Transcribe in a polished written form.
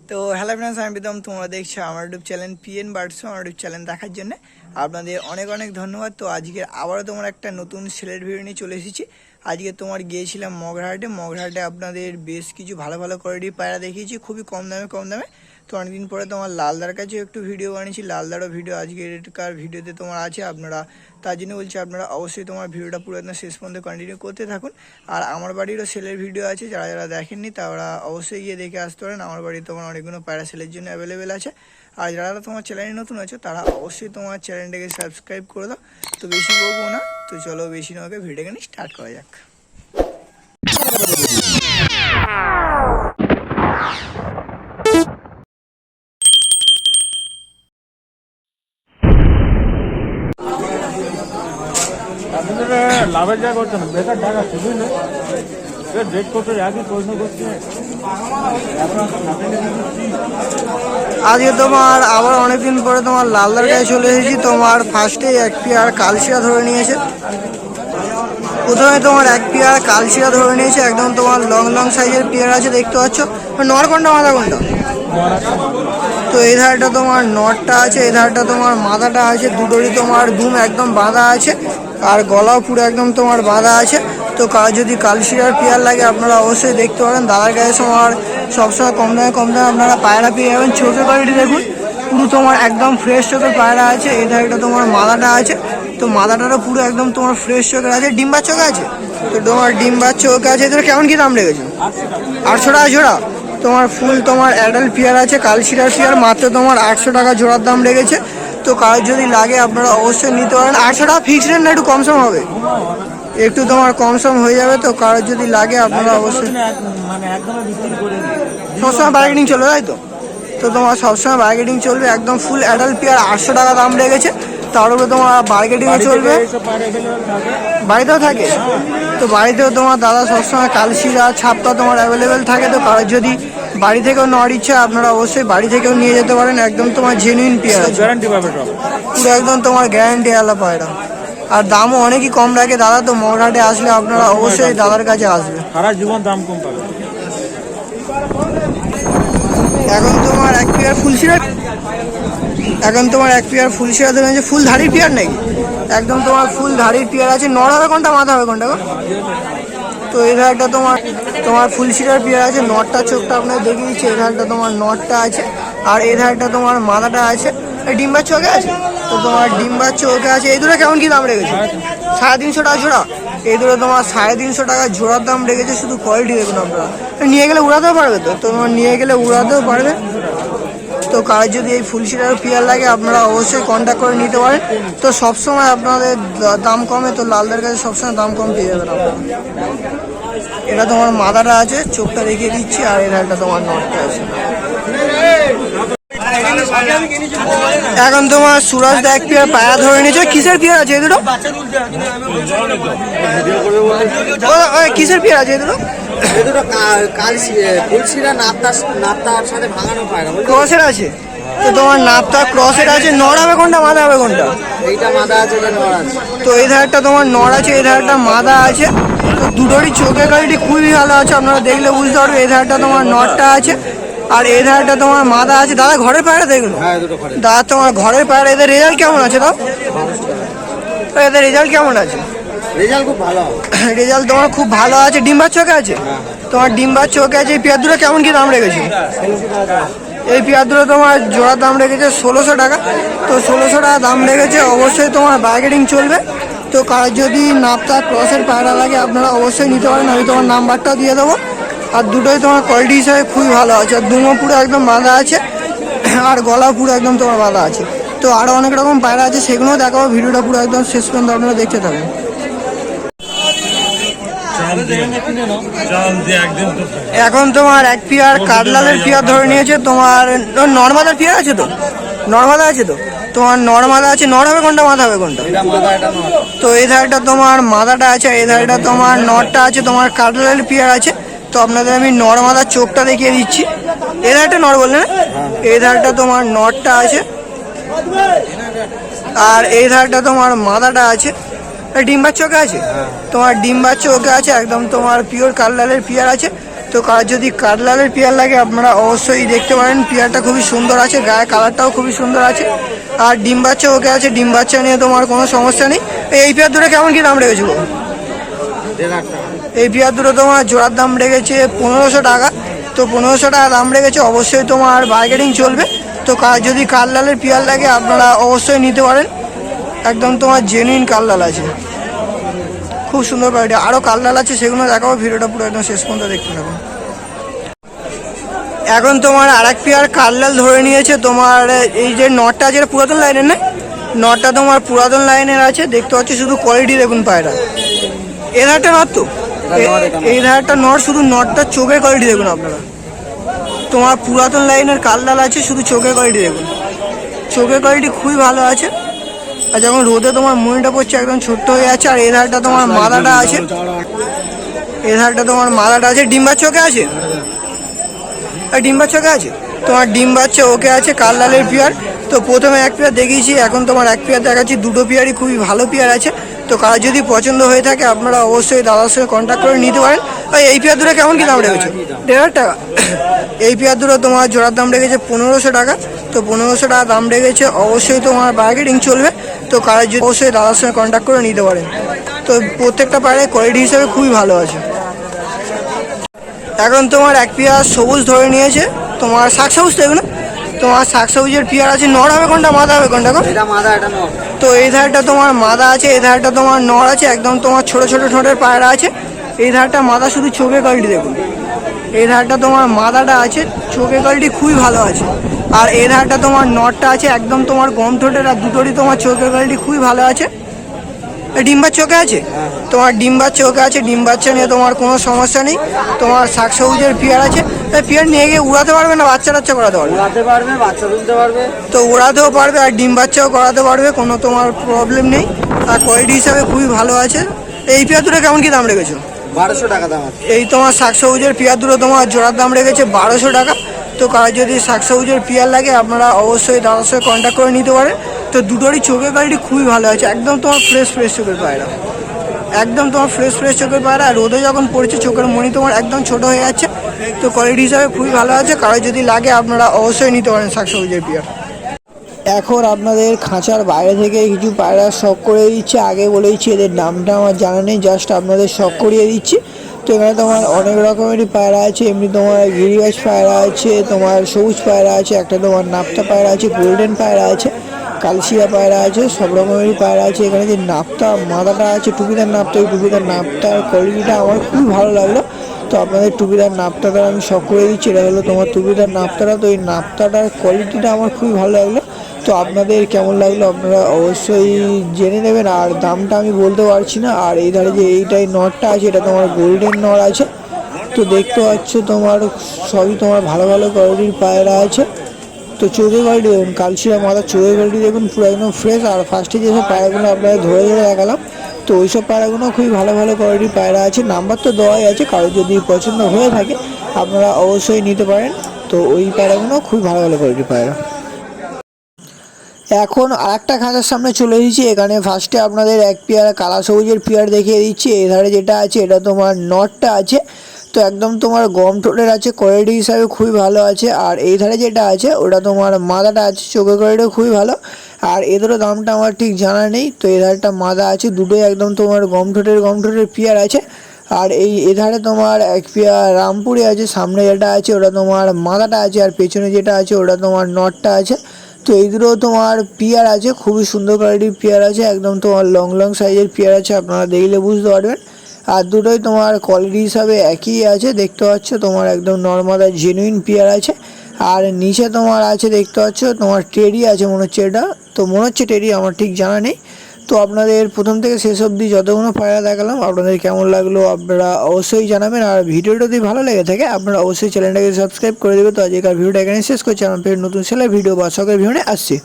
তো hello friends, আমি প্রীতম। তোমরা দেখছো আমার ইউটিউব চ্যানেল পিএন বার্ডস। আমার ইউটিউব চ্যানেল দেখার জন্য আপনাদের অনেক অনেক ধন্যবাদ। তো আজকে আবারও তোমার একটা নতুন সেলের ভিডিও নিয়ে চলে এসেছি। আজকে তোমার গিয়েছিলাম মগরাহাটে আপনাদের বেশ কিছু ভালো ভালো কোয়ালিটির পায়রা দেখিয়েছি, খুবই কম দামে। তো অনেকদিন পরে তোমার লালদার কাছেও একটু ভিডিও বানিয়েছি। লালদারও ভিডিও আজকেরকার ভিডিওতে তোমার আছে। আপনারা তার জন্য বলছি, আপনারা অবশ্যই তোমার ভিডিওটা পুরো একদম শেষ পর্যন্ত কন্টিনিউ করতে থাকুন। আর আমার বাড়িরও সেলের ভিডিও আছে, যারা যারা দেখেননি তারা অবশ্যই গিয়ে দেখে আসতে পারেন। আমার বাড়ি তোমার অনেকগুলো পায়রা সেলের জন্য অ্যাভেলেবেল আছে। আর যারা তোমার চ্যানেলে নতুন আছে তারা অবশ্যই তোমার চ্যানেলটাকে সাবস্ক্রাইব করে দাও। তো বেশি বলবো না, তো চলো বেশি নয় ভিডিওখানে স্টার্ট করা যাক। লাভের জায়গা করছে না, বেকার টাকা শুধুই না ডেট করতে একই প্রশ্ন করছে। আজকে তোমার আবার অনেকদিন পরে তোমার লালদার গায়ে চলে এসেছি। তোমার ফার্স্টে এক পেয়ার কালশিরা ধরে নিয়েছে। প্রথমে তোমার এক পেয়ার কালশিরা ধরে নিয়েছে, একদম তোমার লং সাইজের পেয়ার আছে, দেখতে পাচ্ছ। নর কোনটা মাথা কোনটা? তো এই ধারটা তোমার নটটা আছে, এই ধারটা তোমার মাথাটা আছে। দুটোরই তোমার দুম একদম বাঁধা আছে, আর গলাও পুরো একদম তোমার বাঁধা আছে। তো যদি কালশিরার পেয়ার লাগে আপনারা অবশ্যই দেখতে পারেন। দাদার গায়ে তোমার সবসময় কম দামে আপনারা পায়রা পেয়ে যাবেন। চোখের কোয়ালিটি দেখুন, পুরো তোমার একদম ফ্রেশ চোখের পায়রা আছে। এই ধারটা তোমার মাথাটা আছে, তো মাথাটারও পুরো একদম তোমার ফ্রেশ চোখের আছে। ডিম্বার চোখ আছে, তো তোমার ডিম্বার চোখ আছে। এদের কেমন কি দাম লেগেছে? 800 টাকা জোড়া। তোমার ফুল তোমার অ্যাডাল্ট পেয়ার আছে, কালশিরার পেয়ার, মাত্র তোমার 800 টাকা জোড়ার দাম লেগেছে। তো কারোর যদি লাগে আপনারা অবশ্যই নিতে পারেন। 800 টাকা ফিক্সড রেট না, একটু কমসম হবে? একটু তোমার কমসম হয়ে যাবে। তো কারোর যদি লাগে আপনারা অবশ্যই, সবসময় বার্গেনিং চলবে তাই তো? তো তোমার সবসময় বার্গেনিং চলবে। একদম ফুল অ্যাডাল্ট পেয়ার 800 টাকা দাম লেগেছে। তার উপরে তোমার বার্গেনিংও চলবে। বাড়িতেও থাকে? তো বাড়িতেও তোমার দাদা সবসময় কালশিরা ছাপটা তোমার অ্যাভেলেবেল থাকে। তো কারোর যদি বাড়ি থেকেও নেওয়ার ইচ্ছা আপনারা অবশ্যই বাড়ি থেকেও নিয়ে যেতে পারেন। একদম তোমার জেনুইন পেয়ার, গ্যারান্টি পাবে, পুরো একদম তোমার গ্যারান্টি আলা পায়রা। আর দামও অনেকই কম রাখে দাদা। তো মগরাহাটে আসলে আপনারা অবশ্যই দাদার কাছে আসবে, সারা জীবন দাম কম পাবে। এখন তোমার এক পেয়ার ফুলশিরা ধরে আছে। ফুল ধাড়ির পেয়ার নাকি? একদম তোমার ফুল ধাড়ির পেয়ার আছে। নর হবে কোনটা, মাথা হবে কোনটা গো? তো এই ধারটা তোমার ফুলশিরার পেয়ার আছে। নটটা চোখটা আপনাকে দেখিয়ে দিচ্ছি। এই ধারটা তোমার নটটা আছে, আর এই ধারটা তোমার মাথাটা আছে। এই ডিম্বার চোখে আছে, তো তোমার ডিম্বার চোখে আছে। এই দুটো কেমন কি দাম রেখেছে? 350 টাকা জোড়া। এই দুটো তোমার 350 টাকা জোড়ার দাম রেখেছে। শুধু কোয়ালিটি দেখুন আপনারা। নিয়ে গেলে উড়াতেও পারবে, তো তোমার নিয়ে গেলে উড়াতেও পারবে। তো কার যদি এই ফুলশিরার পেয়ার লাগে আপনারা অবশ্যই কন্ট্যাক্ট করে নিতে পারেন। তো সবসময় আপনাদের দাম কমে, তো লালদের কাছে সবসময় দাম কম পেয়ে যাবেন আপনারা। এটা তোমার মাথাটা আছে, চোখটা দেখিয়ে দিচ্ছি। আর এটা তোমার নটটা আছে। এখন তোমার সুরাজ দা এক পেয়ার পায়া ধরে নিয়েছে। কিসের পেয়ার আছে এই দুটো? কিসের পেয়ার আছে এই দুটো? ক্রসের আছে, তো তোমার নাপটা ক্রসের আছে। নর হবে কোনটা, মাদা হবে কোনটা? তো এই ধারটা তোমার নর আছে, এই ধারটা মাদা আছে। তো দুটোরই চোখের কোয়ালিটি খুবই ভালো আছে, আপনারা দেখলে বুঝতে পারবে। এই ধারটা তোমার নরটা আছে, আর এই ধারটা তোমার মাদা আছে। দাদা ঘরের পায়রা দেখুন, দাদা তোমার ঘরের পায়রা। এদের রেজাল্ট কেমন আছে? দাও, এদের রেজাল্ট কেমন আছে? রেজাল্ট খুব ভালো, রেজাল্ট তোমার খুব ভালো আছে। ডিম্বার চোখে আছে, তোমার ডিম্বার চোখে আছে। এই পেয়ার দুটো কেমন কি দাম রেখেছে? এই পেয়ার দুটো তোমার জোড়ার দাম রেখেছে 1600 টাকা। তো 1600 টাকা দাম রেখেছে। অবশ্যই তোমার বার্গেনিং চলবে। তো কার যদি নাপতা ক্রসের পায়রা লাগে আপনারা অবশ্যই নিতে পারেন। আমি তোমার নাম্বারটা দিয়ে দেবো। আর দুটোই তোমার কোয়ালিটি হিসাবে খুবই ভালো আছে। আর দুমো পুরো একদম বাঁধা আছে, আর গলা পুরো একদম তোমার বাঁধা আছে। তো আরও অনেক রকম পায়রা আছে, সেগুলোও দেখাবো। ভিডিওটা পুরো একদম শেষ পর্যন্ত আপনারা দেখতে থাকুন। এখন তোমার এক পেয়ার কাটলালের পেয়ার ধরে নিয়েছে। তোমার নর্মালের পেয়ার আছে, তো নর্মাদা আছে। তো তোমার নর্মাদা আছে। নর হবে কোনটা, মাথা হবে কোনটা? তো এই ধারটা তোমার মাদাটা আছে, এই ধারটা তোমার নরটা আছে। তোমার কাটলালের পেয়ার আছে। তো আপনাদের আমি নর্মাদার চোখটা দেখিয়ে দিচ্ছি। এই ধারটা নর বললেন, এই ধারটা তোমার নরটা আছে, আর এই ধারটা তোমার মাদাটা আছে। ডিম্বার চোখে আছে, তোমার ডিম্বার চোখে আছে। একদম তোমার পিওর কালারের পেয়ার আছে। তো কার যদি কাঠলালের পেয়ার লাগে আপনারা অবশ্যই দেখতে পারেন। পেয়ারটা খুবই সুন্দর আছে, গায়ে কালারটাও খুবই সুন্দর আছে, আর ডিম বাচ্চা ওকে আছে, ডিম বাচ্চা নিয়ে তোমার কোনো সমস্যা নেই। এই পেয়ার দুটো কেমন কি দাম রেখেছো? এই পেয়ার দুটো তোমার জোড়ার দাম রেখেছে 1500 টাকা। তো 1500 টাকা দাম রেখেছে, অবশ্যই তোমার বার্গেনিং চলবে। তো যদি কাঠলালের পেয়ার লাগে আপনারা অবশ্যই নিতে পারেন, একদম তোমার জেনুইন কাঠলাল আছে, খুব সুন্দর কোয়ালিটি। আরও কাঠলাল আছে, সেগুলো দেখাবো, ভিডিওটা পুরো একদম শেষ পর্যন্ত দেখতে থাকুন। এখন তোমার আর এক পেয়ার কাঠলাল ধরে নিয়েছে। তোমার এই যে নটটা আছে, পুরাতন লাইনের না, নটটা তোমার পুরাতন লাইনের আছে, দেখতে পাচ্ছি। শুধু কোয়ালিটি দেখুন পায়রা, এই ধারটা নট, তো এই ধারটা নট, শুধু নটটার চোখের কোয়ালিটি দেখুন আপনারা। তোমার পুরাতন লাইনের কাঠলাল আছে, শুধু চোখের কোয়ালিটি দেখুন, চোখের কোয়ালিটি খুবই ভালো আছে। আর যখন রোদে তোমার মনিটা পড়ছে একদম ছোট্ট হয়ে যাচ্ছে। আর এই ধারটা তোমার মাদাটা আছে, এই ধারটা তোমার মাদাটা আছে। ডিম বাচ্চা ওকে আছে, আর ডিম বাচ্চা ওকে আছে, তোমার ডিম বাচ্চা ওকে আছে। কাঠলালের পেয়ার তো প্রথমে এক পেয়ার দেখিয়েছি, এখন তোমার এক পেয়ার দেখাচ্ছি। দুটো পেয়ারই খুবই ভালো পেয়ার আছে। তো কার যদি পছন্দ হয়ে থাকে আপনারা অবশ্যই দাদার সঙ্গে কন্ট্যাক্ট করে নিতে পারেন। আর এই পেয়ার দুটো কেমন কি দাম রেখেছে? 1500 টাকা। এই পেয়ার দুটো তোমার জোড়ার দাম রেখেছে 1500 টাকা। তো 1500 টাকা দাম রেখেছে, অবশ্যই তোমার বার্গেনিং চলবে। তো কার যদি অবশ্যই দাদার সঙ্গে কন্ট্যাক্ট করে নিতে পারেন। তো প্রত্যেকটা পায়রায় কোয়ালিটি হিসাবে খুবই ভালো আছে। এখন তোমার এক পেয়ার সবুজ ধরে নিয়েছে, তোমার শাক সবুজ, দেখবে না, তোমার শাক সবুজের পেয়ার আছে। নর হবে কোনটা, মাদা হবে কোনটা? এটা মাদা, এটা নর। তো এই ধারটা তোমার মাদা আছে, এই ধারটা তোমার নর আছে। একদম তোমার ছোট ছোট ঠোঁটের পায়রা আছে। এই ধারটা মাদা, শুধু চোখের কোয়ালিটি দেখুন। এই ধারটা তোমার মাদাটা আছে, চোখের কোয়ালিটি খুবই ভালো আছে। আর এই ধারটা তোমার নরটা আছে, একদম তোমার গম ঠোঁটের। আর দুটোরই তোমার চোখের কোয়ালিটি খুবই ভালো আছে। ডিম বাচ্চা ওকে আছে, তোমার ডিম বাচ্চা ওকে আছে। ডিম বাচ্চা নিয়ে তোমার কোনো সমস্যা নেই। তোমার শাক সবুজের পেয়ার আছে, তাই পেয়ার নিয়ে গিয়ে উড়াতে পারবে না, বাচ্চা টাচ্চা করাতে পারবে? উড়াতে পারবে, বাচ্চা তুলতে পারবে, তো উড়াতেও পারবে আর ডিম বাচ্চাও করাতে পারবে, কোনো তোমার প্রবলেম নেই। আর কোয়ালিটি হিসাবে খুবই ভালো আছে। এই পেয়ার দুটো কেমন কি দাম রেখেছো? 1200 টাকা দাম আছে। এই তোমার শাক সবুজের পেয়ার দুটো তোমার জোড়ার দাম রেখেছে 1200 টাকা। তো কার যদি শাক সবুজের পেয়ার লাগে আপনারা অবশ্যই দাদার সঙ্গে কন্ট্যাক্ট করে নিতে পারেন। তো দুটোরই চোখের কোয়ালিটি খুবই ভালো আছে, একদম তোমার ফ্রেশ ফ্রেশ চোখের পায়রা, একদম তোমার ফ্রেশ ফ্রেশ চোখের পায়রা। আর রোদে যখন পড়ছে চোখের মনি তোমার একদম ছোট হয়ে যাচ্ছে। তো কোয়ালিটি হিসাবে খুবই ভালো আছে, কারো যদি লাগে আপনারা অবশ্যই নিতে পারেন শাক সবুজের পেয়ার। এখন আপনাদের খাঁচার বাইরে থেকে কিছু পায়রা শখ করে দিচ্ছে। আগে বলে দিচ্ছি এদের নামটা আমার জানা নেই, জাস্ট আপনাদের শখ করিয়ে দিচ্ছি। তো এখানে তোমার অনেক রকমেরই পায়রা আছে, এমনি তোমার গিরিবাজ পায়রা আছে, তোমার সবুজ পায়রা আছে, একটা তোমার নাপ্তা পায়রা আছে, গোল্ডেন পায়রা আছে, কালশিয়া পায়রা আছে, সব রকমেরই পায়রা আছে। এখানে যে নাপ্তা মাদাটা আছে, টুপিদার নাপ্তা, ওই টুপিদার নাপ্তার কোয়ালিটিটা আমার খুবই ভালো লাগলো। তো আপনাদের টুপিদার নাপ্তাটা আমি শখ করে দিচ্ছি। এটা হলো তোমার টুপিদার নাপ্তাটা। তো এই নাপ্তাটার কোয়ালিটিটা আমার খুবই ভালো লাগলো। তো আপনাদের কেমন লাগলো আপনারা অবশ্যই জেনে নেবেন। আর দামটা আমি বলতে পারছি না। আর এই ধারে যে এইটাই নটটা আছে, এটা তোমার গোল্ডেন নট আছে। তো দেখতে পাচ্ছ তোমার সবই তোমার ভালো ভালো কোয়ালিটির পায়রা আছে। তো চোখের কোয়ালিটি দেখুন, কালশিয়া মাথার চোখের কোয়ালিটি দেখুন, পুরো একদম ফ্রেশ। আর ফার্স্টে যেসব পায়রাগুলো আপনারা ধরে ধরে দেখালাম, তো ওইসব পায়রাগুলো খুবই ভালো ভালো কোয়ালিটির পায়রা আছে। নাম্বার তো দেওয়াই আছে, কারো যদি পছন্দ হয়ে থাকে আপনারা অবশ্যই নিতে পারেন। তো ওই পায়রাগুলো খুবই ভালো ভালো কোয়ালিটির পায়রা। এখন আরেকটা খাঁচার সামনে চলে এসেছি। এখানে ফার্স্টে আপনাদের এক পেয়ার কালা সবুজের পেয়ার দেখিয়ে দিচ্ছি। এধারে যেটা আছে এটা তোমার নটটা আছে, তো একদম তোমার গম ঠোঁটের আছে, কোয়ালিটি হিসাবে খুবই ভালো আছে। আর এই ধারে যেটা আছে ওটা তোমার মাদাটা আছে, চোখের কোয়ালিটিও খুবই ভালো। আর এদেরও দামটা আমার ঠিক জানা নেই। তো এধারটা মাদা আছে, দুটোই একদম তোমার গম ঠোঁটের পেয়ার আছে। আর এধারে তোমার এক পেয়ার রামপুরি আছে, সামনে যেটা আছে ওটা তোমার মাদাটা আছে, আর পেছনে যেটা আছে ওটা তোমার নটটা আছে। তো এই দুটো তোমার পেয়ার আছে, খুবই সুন্দর কোয়ালিটির পেয়ার আছে, একদম তোমার লং লং সাইজের পেয়ার আছে, আপনারা দেখলে বুঝতে পারবেন। আর দুটোই তোমার কোয়ালিটি হিসাবে একই আছে, দেখতে পাচ্ছ তোমার একদম নর্মাল আর জেনুইন পেয়ার আছে। আর নিচে তোমার আছে দেখতে পাচ্ছ তোমার টেডি আছে, মনে হচ্ছে এটা, তো মনে হচ্ছে টেডি, আমার ঠিক জানা নেই। তো আপনাদের প্রথম থেকে শেষ অবধি যতগুলো পায়রা দেখালাম আপনাদের কেমন লাগলো আপনারা অবশ্যই জানাবেন। আর ভিডিওটা যদি ভালো লেগে থাকে আপনারা অবশ্যই চ্যানেলটাকে সাবস্ক্রাইব করে দেবেন। তো আজকের ভিডিওটা এখানে শেষ করছি, আমার নতুন সেলের ভিডিও বা শখের ভিডিও আসছে।